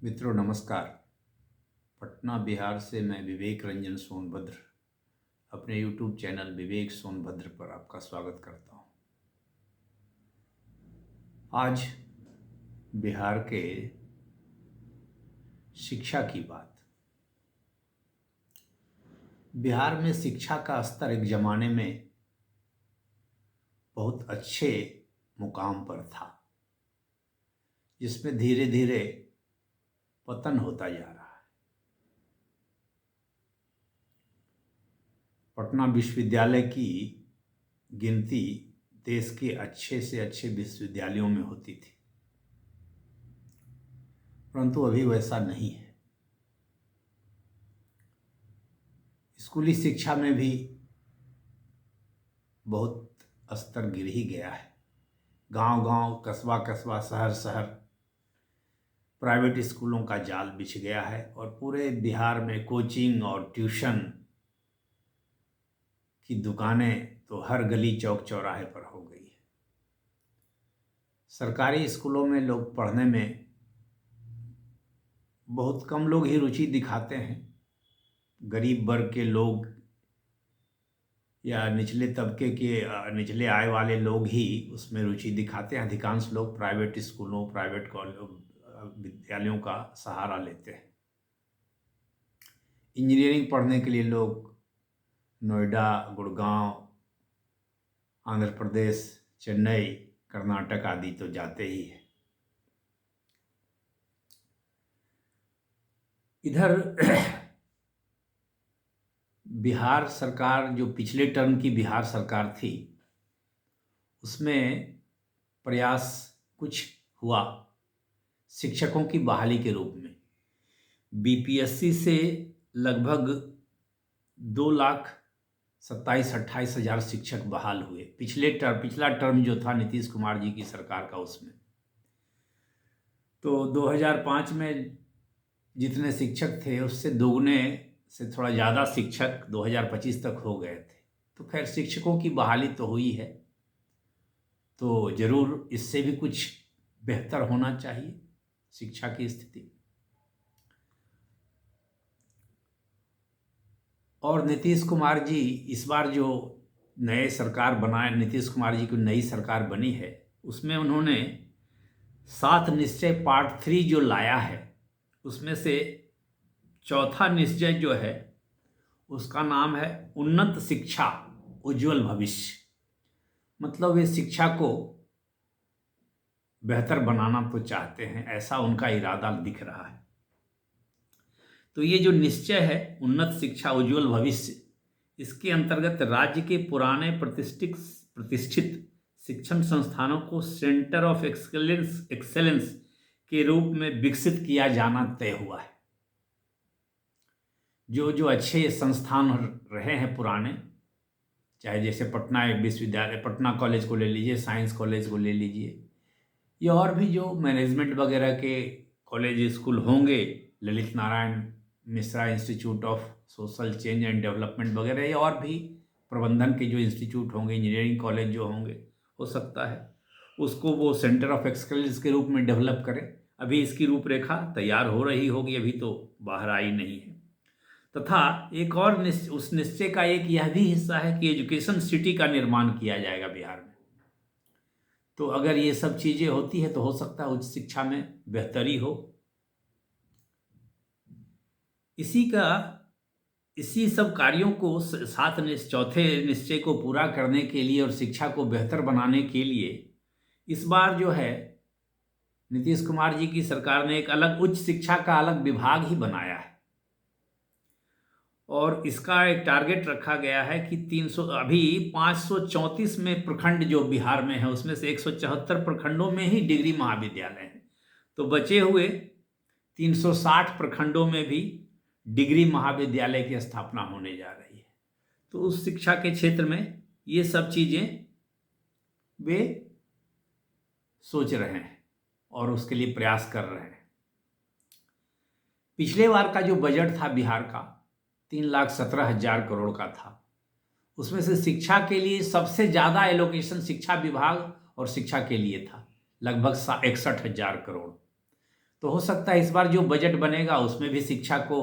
मित्रों नमस्कार। पटना बिहार से मैं विवेक रंजन सोनभद्र अपने YouTube चैनल विवेक सोनभद्र पर आपका स्वागत करता हूं। आज बिहार के शिक्षा की बात। बिहार में शिक्षा का स्तर एक जमाने में बहुत अच्छे मुकाम पर था, जिसमें धीरे धीरे पतन होता जा रहा है। पटना विश्वविद्यालय की गिनती देश के अच्छे से अच्छे विश्वविद्यालयों में होती थी, परंतु अभी वैसा नहीं है। स्कूली शिक्षा में भी बहुत स्तर गिर ही गया है। गांव-गांव, कस्बा-कस्बा, शहर-शहर प्राइवेट स्कूलों का जाल बिछ गया है और पूरे बिहार में कोचिंग और ट्यूशन की दुकानें तो हर गली चौक चौराहे पर हो गई है। सरकारी स्कूलों में लोग पढ़ने में बहुत कम लोग ही रुचि दिखाते हैं। गरीब वर्ग के लोग या निचले तबके के निचले आय वाले लोग ही उसमें रुचि दिखाते हैं। अधिकांश लोग प्राइवेट स्कूलों, प्राइवेट विद्यालयों का सहारा लेते हैं। इंजीनियरिंग पढ़ने के लिए लोग नोएडा, गुड़गांव, आंध्र प्रदेश, चेन्नई, कर्नाटक आदि तो जाते ही हैं। इधर बिहार सरकार, जो पिछले टर्म की बिहार सरकार थी, उसमें प्रयास कुछ हुआ शिक्षकों की बहाली के रूप में। बीपीएससी से लगभग 2,27,28,000 शिक्षक बहाल हुए। पिछला टर्म जो था नीतीश कुमार जी की सरकार का, उसमें तो 2005 में जितने शिक्षक थे उससे दोगुने से थोड़ा ज़्यादा शिक्षक 2025 तक हो गए थे। तो खैर शिक्षकों की बहाली तो हुई है, तो ज़रूर इससे भी कुछ बेहतर होना चाहिए शिक्षा की स्थिति। और नीतीश कुमार जी इस बार जो नए सरकार बनाए, नीतीश कुमार जी की नई सरकार बनी है, उसमें उन्होंने 7 निश्चय पार्ट 3 जो लाया है, उसमें से चौथा निश्चय जो है उसका नाम है उन्नत शिक्षा उज्जवल भविष्य। मतलब वे शिक्षा को बेहतर बनाना तो चाहते हैं, ऐसा उनका इरादा दिख रहा है। तो ये जो निश्चय है उन्नत शिक्षा उज्जवल भविष्य, इसके अंतर्गत राज्य के पुराने प्रतिष्ठित शिक्षण संस्थानों को सेंटर ऑफ एक्सेलेंस के रूप में विकसित किया जाना तय हुआ है। जो जो अच्छे संस्थान रहे हैं पुराने, चाहे जैसे पटना विश्वविद्यालय, पटना कॉलेज को ले लीजिए, साइंस कॉलेज को ले लीजिए, या और भी जो मैनेजमेंट वगैरह के कॉलेज स्कूल होंगे, Lalit Narayan Mishra institute of social change and development वगैरह, या और भी प्रबंधन के जो इंस्टीट्यूट होंगे, इंजीनियरिंग कॉलेज जो होंगे, हो सकता है उसको वो सेंटर ऑफ एक्सलेंस के रूप में डेवलप करें। अभी इसकी रूपरेखा तैयार हो रही होगी, अभी तो बाहर आई नहीं है। तथा एक और उस निश्चय का एक यह भी हिस्सा है कि एजुकेशन सिटी का निर्माण किया जाएगा बिहार में। तो अगर ये सब चीज़ें होती है तो हो सकता है उच्च शिक्षा में बेहतरी हो। इसी सब कार्यों को चौथे निश्चय को पूरा करने के लिए और शिक्षा को बेहतर बनाने के लिए इस बार जो है नीतीश कुमार जी की सरकार ने एक अलग उच्च शिक्षा का अलग विभाग ही बनाया है। और इसका एक टारगेट रखा गया है कि 534 में प्रखंड जो बिहार में है, उसमें से 174 प्रखंडों में ही डिग्री महाविद्यालय हैं। तो बचे हुए 360 प्रखंडों में भी डिग्री महाविद्यालय की स्थापना होने जा रही है। तो उस शिक्षा के क्षेत्र में ये सब चीज़ें वे सोच रहे हैं और उसके लिए प्रयास कर रहे हैं। पिछले बार का जो बजट था बिहार का 3,17,000 करोड़ का था। उसमें से शिक्षा के लिए सबसे ज़्यादा एलोकेशन शिक्षा विभाग और शिक्षा के लिए था, लगभग 61,000 करोड़। तो हो सकता है इस बार जो बजट बनेगा उसमें भी शिक्षा को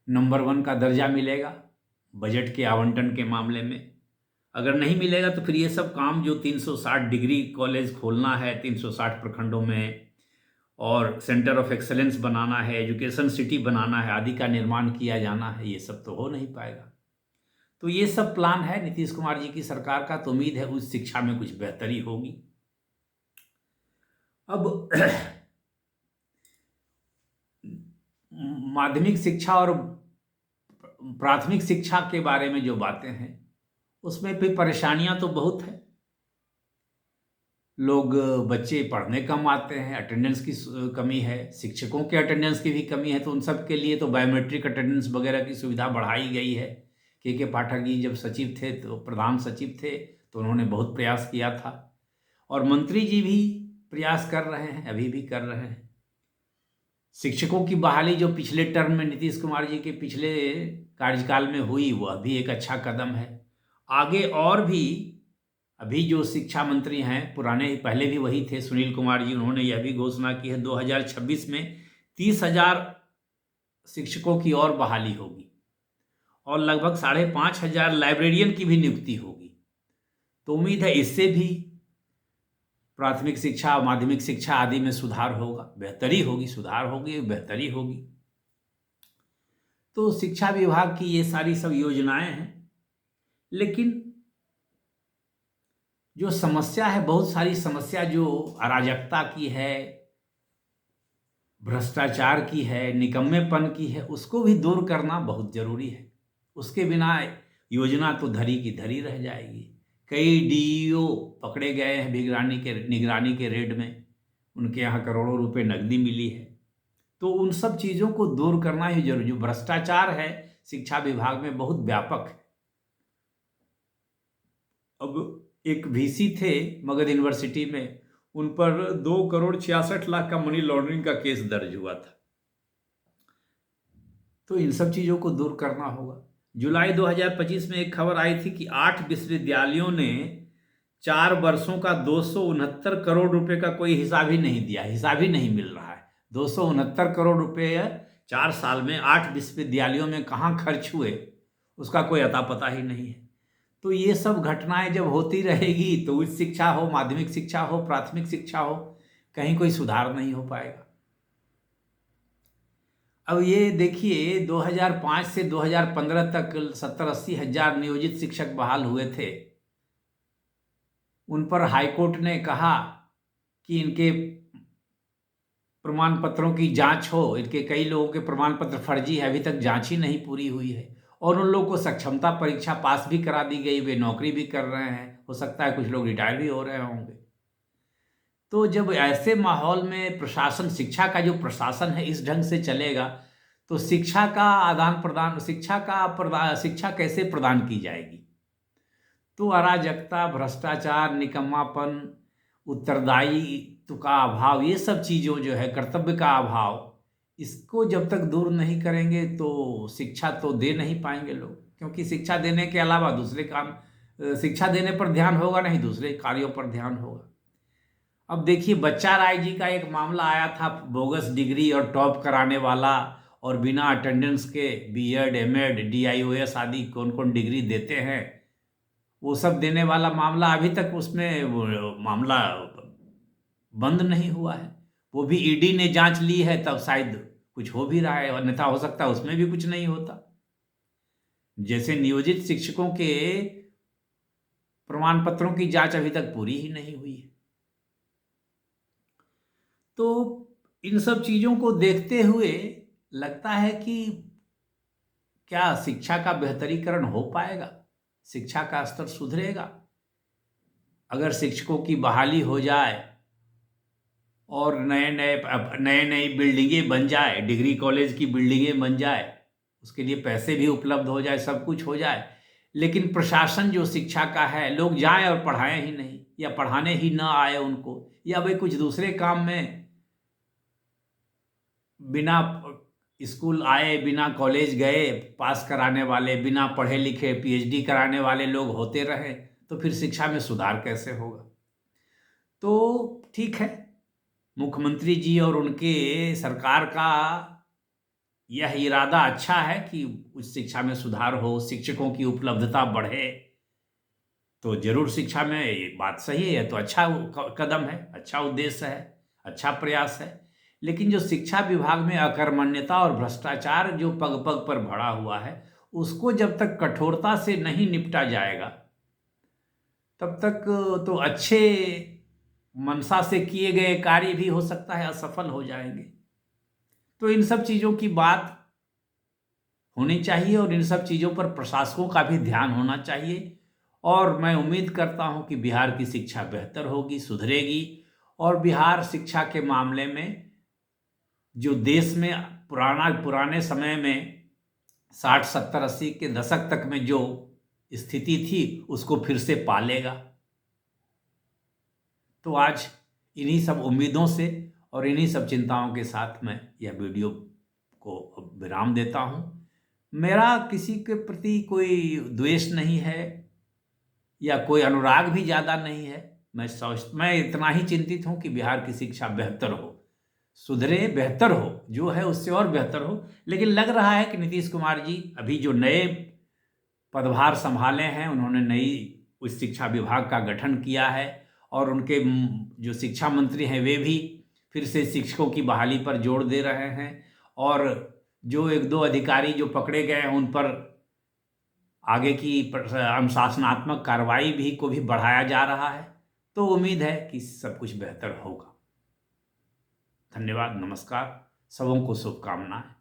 नंबर 1 का दर्जा मिलेगा बजट के आवंटन के मामले में। अगर नहीं मिलेगा तो फिर ये सब काम जो 360 डिग्री कॉलेज खोलना है 360 प्रखंडों में, और सेंटर ऑफ एक्सेलेंस बनाना है, एजुकेशन सिटी बनाना है, आदि का निर्माण किया जाना है, ये सब तो हो नहीं पाएगा। तो ये सब प्लान है नीतीश कुमार जी की सरकार का, तो उम्मीद है उस शिक्षा में कुछ बेहतरी होगी। अब माध्यमिक शिक्षा और प्राथमिक शिक्षा के बारे में जो बातें हैं उसमें भी परेशानियां तो बहुत है। लोग बच्चे पढ़ने कम आते हैं, अटेंडेंस की कमी है, शिक्षकों के अटेंडेंस की भी कमी है। तो उन सब के लिए तो बायोमेट्रिक अटेंडेंस वगैरह की सुविधा बढ़ाई गई है। के पाठक जी जब सचिव थे, तो प्रधान सचिव थे, तो उन्होंने बहुत प्रयास किया था, और मंत्री जी भी प्रयास कर रहे हैं, अभी भी कर रहे हैं। शिक्षकों की बहाली जो पिछले टर्म में नीतीश कुमार जी के पिछले कार्यकाल में हुई, वह भी एक अच्छा कदम है। आगे और भी अभी जो शिक्षा मंत्री हैं पुराने, पहले भी वही थे, सुनील कुमार जी, उन्होंने यह भी घोषणा की है 2026 में 30,000 शिक्षकों की और बहाली होगी, और लगभग 5,500 लाइब्रेरियन की भी नियुक्ति होगी। तो उम्मीद है इससे भी प्राथमिक शिक्षा, माध्यमिक शिक्षा आदि में सुधार होगा, बेहतरी होगी, सुधार होगी, बेहतरी होगी। तो शिक्षा विभाग की ये सारी सब योजनाएं हैं, लेकिन जो समस्या है, बहुत सारी समस्या जो अराजकता की है, भ्रष्टाचार की है, निकम्मेपन की है, उसको भी दूर करना बहुत जरूरी है। उसके बिना योजना तो धरी की धरी रह जाएगी। कई डीईओ पकड़े गए हैं निगरानी के रेड में, उनके यहाँ करोड़ों रुपए नकदी मिली है। तो उन सब चीज़ों को दूर करना ही जरूरी। जो भ्रष्टाचार है शिक्षा विभाग में बहुत व्यापक है। अब एक वीसी थे मगध यूनिवर्सिटी में, उन पर 2,66,00,000 का मनी लॉन्ड्रिंग का केस दर्ज हुआ था। तो इन सब चीज़ों को दूर करना होगा। जुलाई 2025 में एक खबर आई थी कि 8 विश्वविद्यालयों ने 4 वर्षों का 269 करोड़ रुपए का कोई हिसाब ही नहीं दिया, हिसाब ही नहीं मिल रहा है। 269 करोड़ रुपए 4 साल में 8 विश्वविद्यालयों में कहाँ खर्च हुए, उसका कोई अता पता ही नहीं है। तो ये सब घटनाएं जब होती रहेगी तो उच्च शिक्षा हो, माध्यमिक शिक्षा हो, प्राथमिक शिक्षा हो, कहीं कोई सुधार नहीं हो पाएगा। अब ये देखिए 2005 से 2015 तक 70-80 हजार नियोजित शिक्षक बहाल हुए थे। उन पर हाईकोर्ट ने कहा कि इनके प्रमाण पत्रों की जांच हो। इनके कई लोगों के प्रमाण पत्र फर्जी है, अभी तक जांच ही नहीं पूरी हुई है, और उन लोगों को सक्षमता परीक्षा पास भी करा दी गई, वे नौकरी भी कर रहे हैं, हो सकता है कुछ लोग रिटायर भी हो रहे होंगे। तो जब ऐसे माहौल में प्रशासन, शिक्षा का जो प्रशासन है इस ढंग से चलेगा, तो शिक्षा का आदान प्रदान, शिक्षा कैसे प्रदान की जाएगी? तो अराजकता, भ्रष्टाचार, निकम्मापन, उत्तरदायित्व का अभाव, ये सब चीज़ों जो है, कर्तव्य का अभाव, इसको जब तक दूर नहीं करेंगे तो शिक्षा तो दे नहीं पाएंगे लोग। क्योंकि शिक्षा देने के अलावा दूसरे काम, शिक्षा देने पर ध्यान होगा नहीं, दूसरे कार्यों पर ध्यान होगा। अब देखिए बच्चा राय जी का एक मामला आया था, बोगस डिग्री और टॉप कराने वाला, और बिना अटेंडेंस के बीएड, एमएड, डीआईओएस आदि कौन कौन डिग्री देते हैं, वो सब देने वाला मामला अभी तक उसमें वो मामला बंद नहीं हुआ है। वो भी ईडी ने जांच ली है, तब शायद कुछ हो भी रहा है, अन्यथा हो सकता है उसमें भी कुछ नहीं होता। जैसे नियोजित शिक्षकों के प्रमाण पत्रों की जांच अभी तक पूरी ही नहीं हुई है। तो इन सब चीज़ों को देखते हुए लगता है कि क्या शिक्षा का बेहतरीकरण हो पाएगा, शिक्षा का स्तर सुधरेगा अगर शिक्षकों की बहाली हो जाए और नए नई बिल्डिंगें बन जाए, डिग्री कॉलेज की बिल्डिंगें बन जाए, उसके लिए पैसे भी उपलब्ध हो जाए, सब कुछ हो जाए, लेकिन प्रशासन जो शिक्षा का है, लोग जाएं और पढ़ाएं ही नहीं, या पढ़ाने ही ना आए उनको, या वे कुछ दूसरे काम में बिना स्कूल आए, बिना कॉलेज गए, पास कराने वाले, बिना पढ़े लिखे पीएचडी कराने वाले लोग होते रहे, तो फिर शिक्षा में सुधार कैसे होगा? तो ठीक है, मुख्यमंत्री जी और उनके सरकार का यह इरादा अच्छा है कि उस शिक्षा में सुधार हो, शिक्षकों की उपलब्धता बढ़े, तो जरूर शिक्षा में ये बात सही है, तो अच्छा कदम है, अच्छा उद्देश्य है, अच्छा प्रयास है। लेकिन जो शिक्षा विभाग में अकर्मण्यता और भ्रष्टाचार जो पग पग पर भरा हुआ है, उसको जब तक कठोरता से नहीं निपटा जाएगा, तब तक तो अच्छे मनसा से किए गए कार्य भी हो सकता है असफल हो जाएंगे। तो इन सब चीज़ों की बात होनी चाहिए और इन सब चीज़ों पर प्रशासकों का भी ध्यान होना चाहिए। और मैं उम्मीद करता हूं कि बिहार की शिक्षा बेहतर होगी, सुधरेगी, और बिहार शिक्षा के मामले में जो देश में पुराने समय में 60 70 80 के दशक तक में जो स्थिति थी उसको फिर से पालेगा। तो आज इन्हीं सब उम्मीदों से और इन्हीं सब चिंताओं के साथ मैं यह वीडियो को विराम देता हूं। मेरा किसी के प्रति कोई द्वेष नहीं है या कोई अनुराग भी ज़्यादा नहीं है। मैं इतना ही चिंतित हूं कि बिहार की शिक्षा बेहतर हो, सुधरे, बेहतर हो, जो है उससे और बेहतर हो। लेकिन लग रहा है कि नीतीश कुमार जी अभी जो नए पदभार संभाले हैं, उन्होंने नई उस शिक्षा विभाग का गठन किया है और उनके जो शिक्षा मंत्री हैं वे भी फिर से शिक्षकों की बहाली पर जोर दे रहे हैं, और जो एक दो अधिकारी जो पकड़े गए हैं उन पर आगे की अनुशासनात्मक कार्रवाई भी को भी बढ़ाया जा रहा है। तो उम्मीद है कि सब कुछ बेहतर होगा। धन्यवाद, नमस्कार, सबों को शुभकामनाएं।